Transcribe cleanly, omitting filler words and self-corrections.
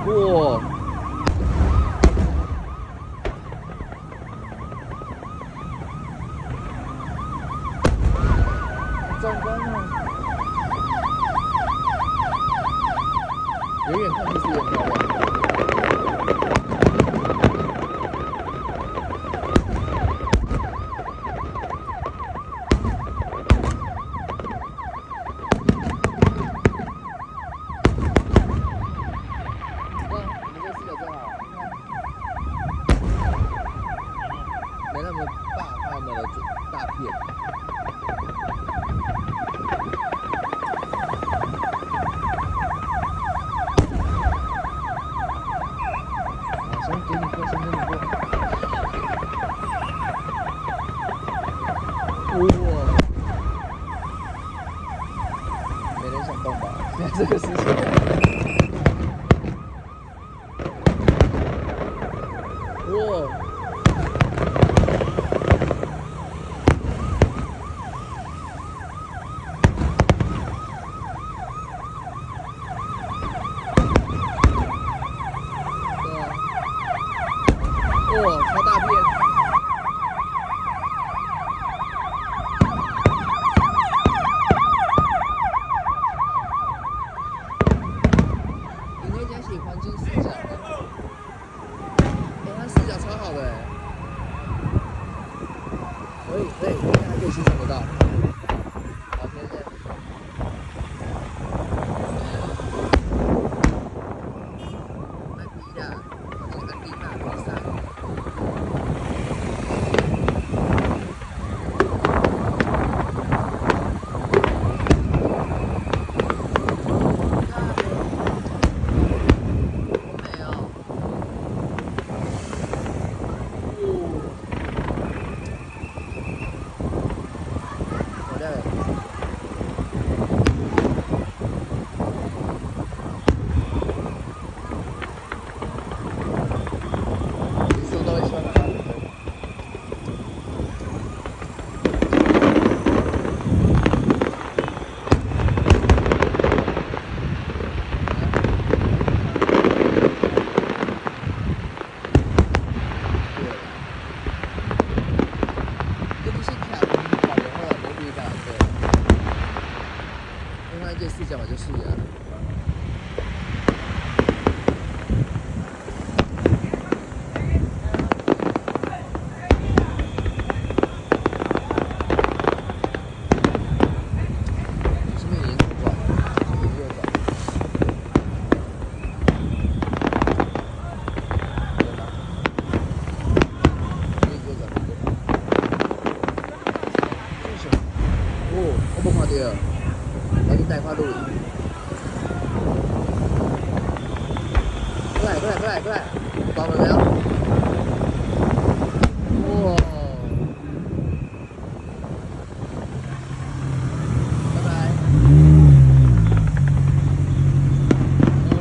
哇！壮观啊！远远看其实也很漂亮。没那么大，那么的大片。先给你过，先给你过。哇！没人想动吧？现在这个时间。哇！哇，超大片！你那天喜欢进视角的，它视角超好的可以，还可以欣赏得到。好，谢谢。安迪的，我是安迪大比赛。这视角就是了。这边也很广，这边右转。右转。这是什么？哦，我没看到。我已经带快录影。过来，关门没有？哇！拜拜。哦。